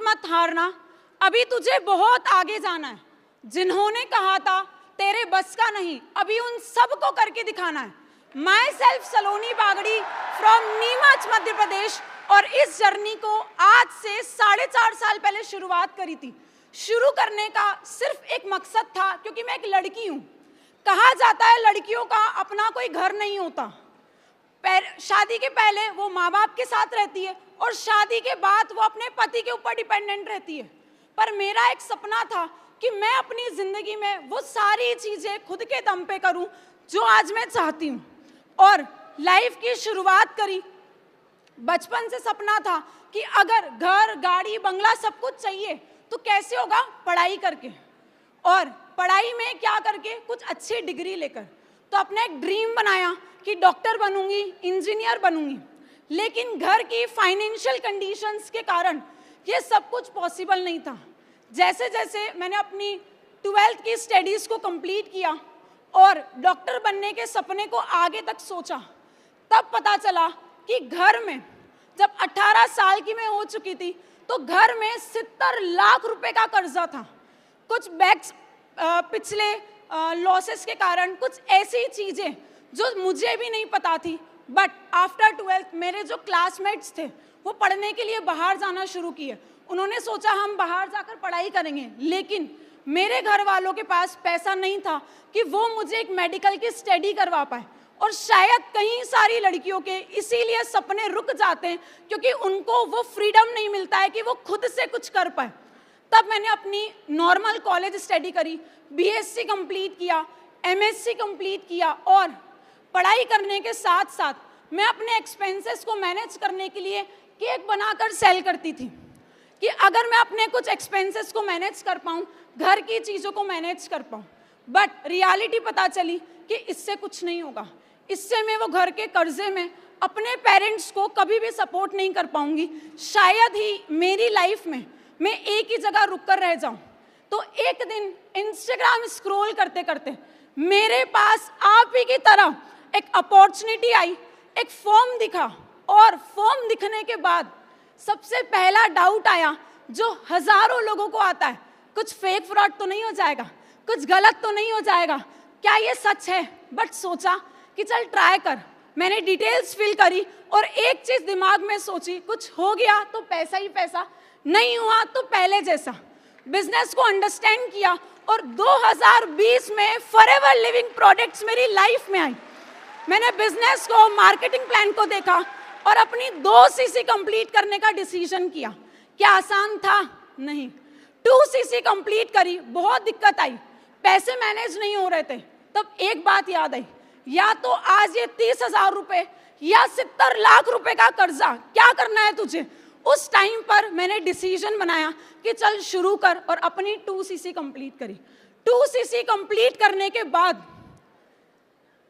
मत हारना, अभी तुझे बहुत आगे जाना है। जिन्होंने कहा था तेरे बस का नहीं, अभी उन सबको करके दिखाना है। Myself Saloni Bagri from Neemuch Madhya Pradesh, और इस जर्नी को आज से 4.5 साल पहले शुरुआत करी थी। शुरू करने का सिर्फ एक मकसद था, क्योंकि मैं एक लड़की हूँ। कहा जाता है लड़कियों का अपना कोई घर नहीं होता। शादी के पहले वो माँ बाप के साथ रहती है और शादी के बाद वो अपने पति के ऊपर डिपेंडेंट रहती है। पर मेरा एक सपना था कि मैं अपनी जिंदगी में वो सारी चीजें खुद के दम पे करूं जो आज मैं चाहती हूं, और लाइफ की शुरुआत करी। बचपन से सपना था कि अगर घर गाड़ी बंगला सब कुछ चाहिए तो कैसे होगा, पढ़ाई करके, और पढ़ाई में क्या करके, कुछ अच्छी डिग्री लेकर। तो अपना एक ड्रीम बनाया कि डॉक्टर बनूंगी, इंजीनियर बनूंगी। लेकिन घर की फाइनेंशियल कंडीशंस के कारण ये सब कुछ पॉसिबल नहीं था। जैसे जैसे मैंने अपनी 12th की स्टडीज़ को कंप्लीट किया और डॉक्टर बनने के सपने को आगे तक सोचा, तब पता चला कि घर में, जब 18 साल की मैं हो चुकी थी, तो घर में 70 लाख रुपए का कर्जा था। कुछ बैंक्स पिछले लॉसेस के कारण, कुछ ऐसी चीज़ें जो मुझे भी नहीं पता थी। बट आफ्टर 12th मेरे जो क्लासमेट्स थे वो पढ़ने के लिए बाहर जाना शुरू किए। उन्होंने सोचा हम बाहर जाकर पढ़ाई करेंगे, लेकिन मेरे घर वालों के पास पैसा नहीं था कि वो मुझे एक मेडिकल की स्टडी करवा पाए। और शायद कई सारी लड़कियों के इसीलिए सपने रुक जाते हैं, क्योंकि उनको वो फ्रीडम नहीं मिलता है कि वो खुद से कुछ कर पाए। तब मैंने अपनी नॉर्मल कॉलेज स्टडी करी, बीएससी कंप्लीट किया, एमएससी कंप्लीट किया, और पढ़ाई करने के साथ साथ मैं अपने एक्सपेंसेस को मैनेज करने के लिए केक बनाकर सेल करती थी कि अगर मैं अपने कुछ एक्सपेंसेस को मैनेज कर पाऊँ, घर की चीज़ों को मैनेज कर पाऊँ। बट रियलिटी पता चली कि इससे कुछ नहीं होगा। इससे मैं वो घर के कर्जे में अपने पेरेंट्स को कभी भी सपोर्ट नहीं कर पाऊंगी। शायद ही मेरी लाइफ में मैं एक ही जगह रुक कर रह जाऊं। तो एक दिन इंस्टाग्राम स्क्रॉल करते करते मेरे पास आप ही की तरह एक अपॉर्चुनिटी आई, एक फॉर्म दिखा, और फॉर्म दिखने के बाद सबसे पहला डाउट आया जो हजारों लोगों को आता है, कुछ फेक फ्रॉड तो नहीं हो जाएगा, कुछ गलत तो नहीं हो जाएगा, क्या ये सच है। बट सोचा कि चल ट्राई कर। मैंने डिटेल्स फिल करी और एक चीज दिमाग में सोची, कुछ हो गया तो पैसा ही पैसा, नहीं हुआ तो पहले जैसा। बिजनेस को अंडरस्टैंड किया और 2020 में फॉरएवर लिविंग प्रोडक्ट्स मेरी लाइफ में आई। मैंने बिजनेस को, मार्केटिंग प्लान को देखा और अपनी 2 सीसी कंप्लीट करने का डिसीजन किया। क्या आसान था? नहीं। 2 सीसी कंप्लीट करी, बहुत दिक्कत आई, पैसे मैनेज नहीं हो रहे थे। तब एक बात याद आई, या तो आज ये 30,000 रुपए या 70 लाख रुपए का कर्जा, क्या करना है तुझे। उस टाइम पर मैंने डिसीजन बनाया कि चल शुरू कर, और अपनी 2 सीसी कंप्लीट करी। 2 सीसी कंप्लीट करने के बाद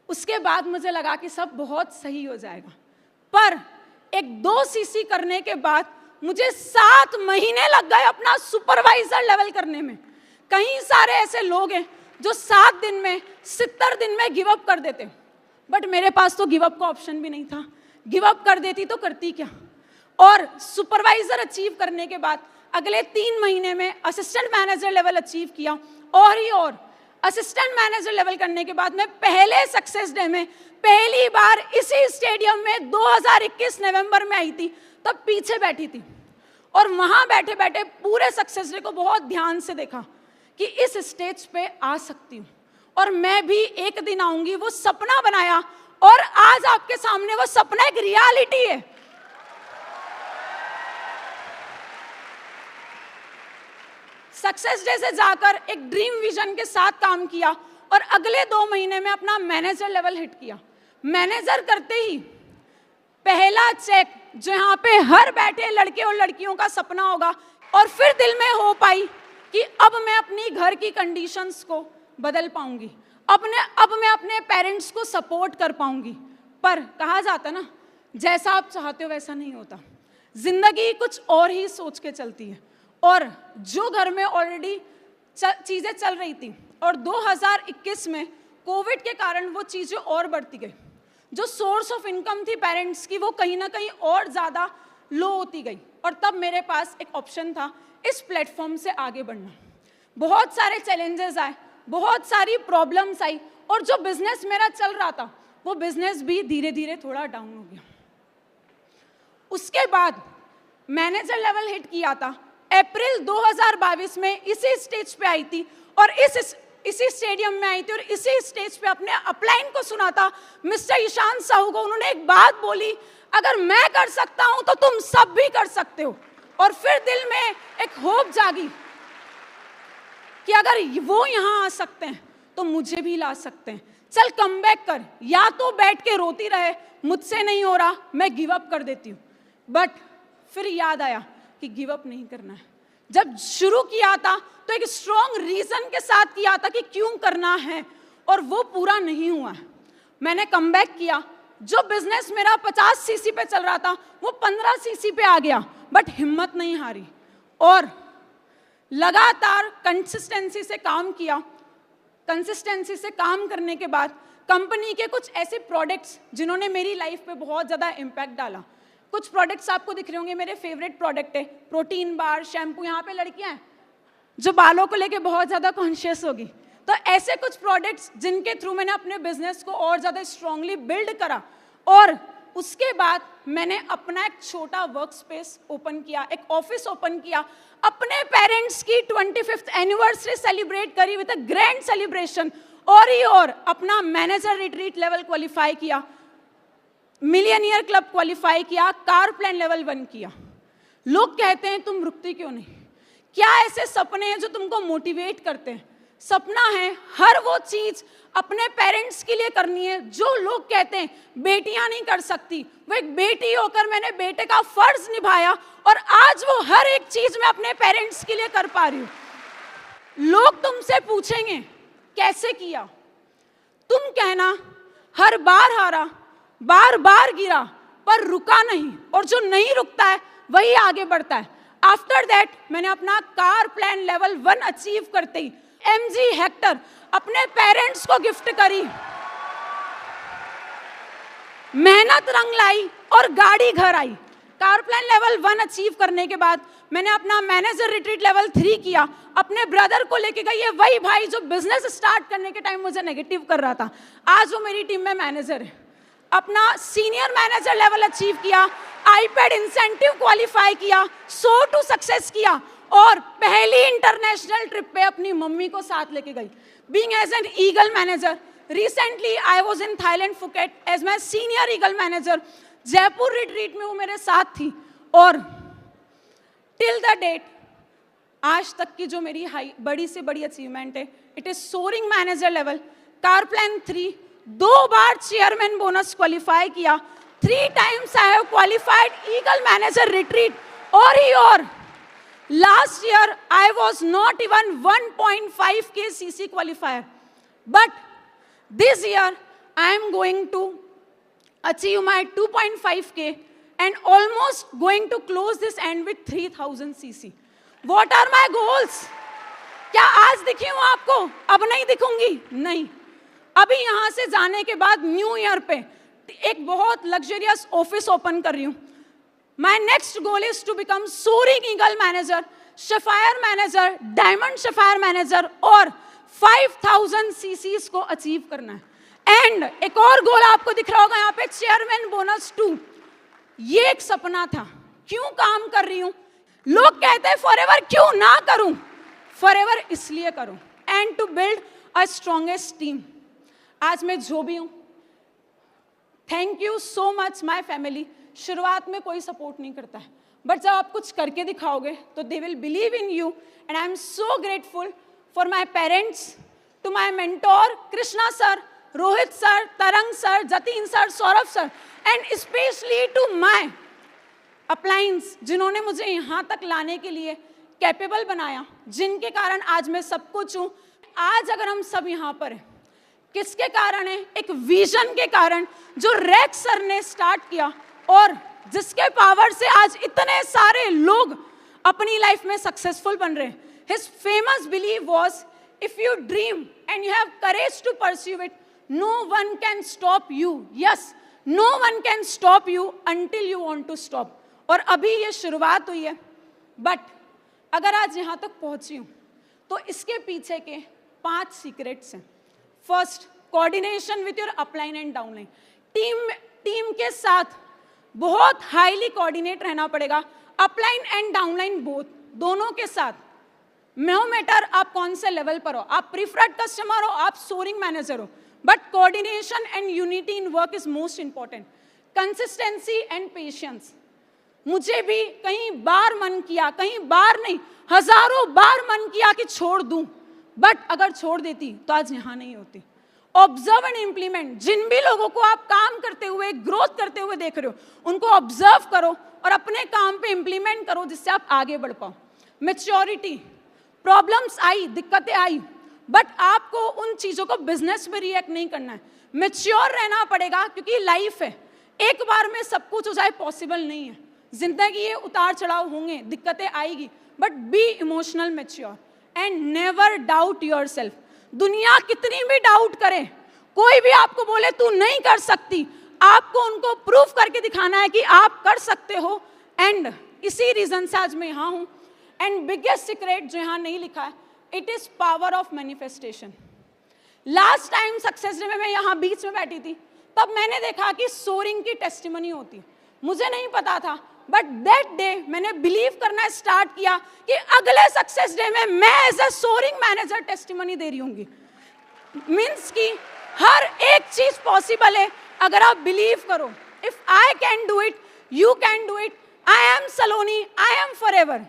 उसके बाद मुझे लगा कि सब बहुत सही हो जाएगा। पर एक 2 सीसी करने के बाद मुझे 7 महीने लग गए अपना सुपरवाइजर लेवल करने में। कई सारे ऐसे लोग हैं जो 7 दिन में, 70 दिन में गिव अप कर देते, बट मेरे पास तो गिव अप का ऑप्शन भी नहीं था। गिव अप कर देती तो करती क्या। और सुपरवाइजर अचीव करने के बाद अगले 3 महीने में असिस्टेंट मैनेजर लेवल अचीव किया, और असिस्टेंट मैनेजर लेवल करने के बाद मैं पहले सक्सेस डे में पहली बार इसी स्टेडियम में 2021 नवंबर में आई थी। तब पीछे बैठी थी और वहां बैठे बैठे पूरे सक्सेस डे को बहुत ध्यान से देखा कि इस स्टेज पे आ सकती हूँ और मैं भी एक दिन आऊंगी। वो सपना बनाया और आज आपके सामने वो सपना एक रियलिटी है। सक्सेस डे से जाकर एक ड्रीम विजन के साथ काम किया और अगले 2 महीने में अपना मैनेजर लेवल हिट किया। मैनेजर करते ही पहला चेक जहां पे हर बैठे लड़के और लड़कियों का सपना होगा, और फिर दिल में हो पाई कि अब मैं अपनी घर की कंडीशंस को बदल पाऊंगी, अब मैं अपने पेरेंट्स को सपोर्ट कर पाऊंगी। पर कहा जाता ना, जैसा आप चाहते हो वैसा नहीं होता। जिंदगी कुछ और ही सोच के चलती है, और जो घर में ऑलरेडी चीज़ें चल रही थी और 2021 में कोविड के कारण वो चीज़ें और बढ़ती गई। जो सोर्स ऑफ इनकम थी पेरेंट्स की, वो कहीं ना कहीं और ज़्यादा लो होती गई, और तब मेरे पास एक ऑप्शन था इस प्लेटफॉर्म से आगे बढ़ना। बहुत सारे चैलेंजेस आए, बहुत सारी प्रॉब्लम्स आई, और जो बिजनेस मेरा चल रहा था वो बिजनेस भी धीरे धीरे थोड़ा डाउन हो गया। उसके बाद मैनेजर लेवल हिट किया था, अप्रैल 2022 में इसी स्टेज पे आई थी, और इसी स्टेडियम में आई थी, और इसी स्टेज पे अपने अपलाइन को सुना था, मिस्टर ईशान साहू को। उन्होंने एक बात बोली, अगर मैं कर सकता हूं तो तुम सब भी कर सकते हो। और फिर दिल में एक होप जागी कि अगर वो यहां आ सकते हैं तो मुझे भी ला सकते हैं। चल कम बैक कर, या तो बैठ के रोती रहे मुझसे नहीं हो रहा, मैं गिव अप कर देती हूँ। बट फिर याद आया कि गिव अप नहीं करना है। जब शुरू किया था तो एक स्ट्रॉन्ग रीजन के साथ किया था कि क्यों करना है, और वो पूरा नहीं हुआ है। मैंने कम बैक किया। जो बिजनेस मेरा 50 सीसी पे चल रहा था वो 15 सीसी पे आ गया, बट हिम्मत नहीं हारी और लगातार कंसिस्टेंसी से काम किया। कंसिस्टेंसी से काम करने के बाद कंपनी के कुछ ऐसे प्रोडक्ट्स जिन्होंने मेरी लाइफ पे बहुत ज़्यादा इम्पैक्ट डाला। कुछ प्रोडक्ट्स आपको दिख रहे होंगे, मेरे फेवरेट प्रोडक्ट है प्रोटीन बार, शैम्पू। यहाँ पे लड़कियाँ हैं जो बालों को लेके बहुत ज़्यादा कॉन्शियस होगी, तो ऐसे कुछ प्रोडक्ट्स जिनके थ्रू मैंने अपने बिजनेस को और ज़्यादा स्ट्रांगली बिल्ड करा। और उसके बाद मैंने अपना एक छोटा वर्क स्पेस ओपन किया, एक ऑफिस ओपन किया, अपने पेरेंट्स की 25th एनिवर्सरी सेलिब्रेट करी विद अ ग्रैंड सेलिब्रेशन, और अपना मैनेजर रिट्रीट लेवल क्वालिफाई किया, मिलियनियर क्लब क्वालिफाई किया, कार प्लान लेवल 1 किया। लोग कहते हैं तुम रुकती क्यों नहीं? क्या ऐसे सपने हैं जो तुमको मोटिवेट करते हैं? सपना है हर वो चीज अपने पेरेंट्स के लिए करनी है जो लोग कहते हैं बेटियां नहीं कर सकती। वो एक बेटी होकर मैंने बेटे का फर्ज निभाया, और आज वो हर एक चीज मैं अपने पेरेंट्स के लिए कर पा रही हूं। लोग तुमसे पूछेंगे कैसे किया, तुम कहना हर बार हारा, बार बार गिरा, पर रुका नहीं, और जो नहीं रुकता है वही आगे बढ़ता है। आफ्टर दैट मैंने अपना कार प्लान लेवल 1 अचीव करते ही MG हेक्टर अपने पेरेंट्स को गिफ्ट करी, मेहनत रंग लाई और गाड़ी घर आई। कार प्लान लेवल 1 अचीव करने के बाद मैंने अपना मैनेजर रिट्रीट लेवल 3 किया, अपने ब्रदर को लेके गई है, वही भाई जो बिजनेस स्टार्ट करने के टाइम मुझे नेगेटिव कर रहा था, आज वो मेरी टीम में मैनेजर है। अपना सीनियर मैनेजर लेवल अचीव किया, आईपैड इंसेंटिव क्वालिफाई किया, सो टू सक्सेस किया, और पहली इंटरनेशनल ट्रिप पे अपनी मम्मी को साथ लेके गई। Being as an eagle manager, recently I was in Thailand Phuket as my senior eagle manager. Jaipur retreat में वो मेरे साथ थी, और टिल द डेट आज तक की जो मेरी बड़ी से बड़ी अचीवमेंट है, it is soaring manager level, car plan 3, 2 बार चेयरमैन बोनस क्वालिफाई किया, 3 times I have qualified eagle manager retreat, और last year I was not even 1.5K CC qualifier, but this year I am going to achieve my 2.5K and almost going to close this end with 3000 CC. What are my goals? क्या आज दिखी हूँ आपको? अब नहीं दिखूंगी, नहीं। अभी यहाँ से जाने के बाद न्यू ईयर पे एक बहुत लग्जरियस ऑफिस ओपन कर रही हूँ। My next goal is to become soaring eagle manager, sapphire manager, diamond sapphire manager, और 5000 CCs को अचीव करना है। एंड एक और गोल आपको दिख रहा होगा यहाँ पे, चेयरमैन बोनस 2। ये एक सपना था, क्यों काम कर रही हूँ? लोग कहते हैं फॉरएवर क्यों ना करूं? फॉरएवर इसलिए करूं, and to build a strongest team. आज मैं जो भी हूं, thank you so much my family. शुरुआत में कोई सपोर्ट नहीं करता है, बट जब आप कुछ करके दिखाओगे तो they will believe in you, and I am so grateful for my parents, to my mentor Krishna sir, Rohit sir, Tarang sir, Jatin sir, Saurabh sir, and specially to my appliance जिन्होंने मुझे यहाँ तक लाने के लिए कैपेबल बनाया, जिनके कारण आज मैं सब कुछ हूँ। आज अगर हम सब यहाँ पर हैं, किसके कारण है? एक विजन के कारण जो रेक्स सर ने स्टार्ट किया, और जिसके पावर से आज इतने सारे लोग अपनी लाइफ में सक्सेसफुल बन रहे हैं। His famous belief was, if you dream and you have courage to pursue it, no one can stop you. Yes, no one can stop you until you want to stop. और अभी ये शुरुआत हुई है, but अगर आज यहाँ तक पहुँची हूँ तो इसके पीछे के 5 सीक्रेट्स हैं। First, coordination with your upline and downline. Team के साथ बहुत हाईली कोऑर्डिनेट रहना पड़ेगा, अपलाइन एंड डाउनलाइन बोथ, दोनों के साथ। नो मैटर आप कौन से लेवल पर हो, आप प्रीफर्ड कस्टमर हो, आप सोरिंग मैनेजर हो, but coordination and unity in work is most important. Consistency and patience. मुझे भी कई बार मन किया, कई बार नहीं, हजारों बार मन किया कि छोड़ दूं, बट अगर छोड़ देती तो आज यहां नहीं होती। Observe and implement. जिन भी लोगों को आप काम करते हुए, ग्रोथ करते हुए देख रहे हो, उनको ऑब्जर्व करो और अपने काम पे इम्प्लीमेंट करो, जिससे आप आगे बढ़ पाओ। मैच्योरिटी। प्रॉब्लम्स आई, दिक्कतें आई, बट आपको उन चीजों को बिजनेस में रिएक्ट नहीं करना है, मैच्योर रहना पड़ेगा, क्योंकि लाइफ है, एक बार में सब कुछ हो जाए पॉसिबल नहीं है। जिंदगी ये उतार चढ़ाव होंगे, दिक्कतें आएगी, but be emotional mature and never doubt yourself. दुनिया कितनी भी डाउट करे, कोई भी आपको बोले तू नहीं कर सकती, आपको उनको प्रूफ करके दिखाना है कि आप कर सकते हो। एंड इसी रीजन से आज मैं यहाँ हूँ। एंड बिगेस्ट सीक्रेट जो यहाँ नहीं लिखा है, it is power of manifestation. Last time success day में मैं यहाँ बीच में बैठी थी, तब मैंने देखा कि सोरिंग की टेस्टिमनी होती है। मुझे नहीं पता था, बट दैट डे मैंने बिलीव करना स्टार्ट किया कि अगले सक्सेस डे में मैं as a soaring manager testimony दे रही होंगी। मीन्स कि हर एक चीज पॉसिबल है अगर आप बिलीव करो। If I can do it, you can do it. I am Saloni, I am forever.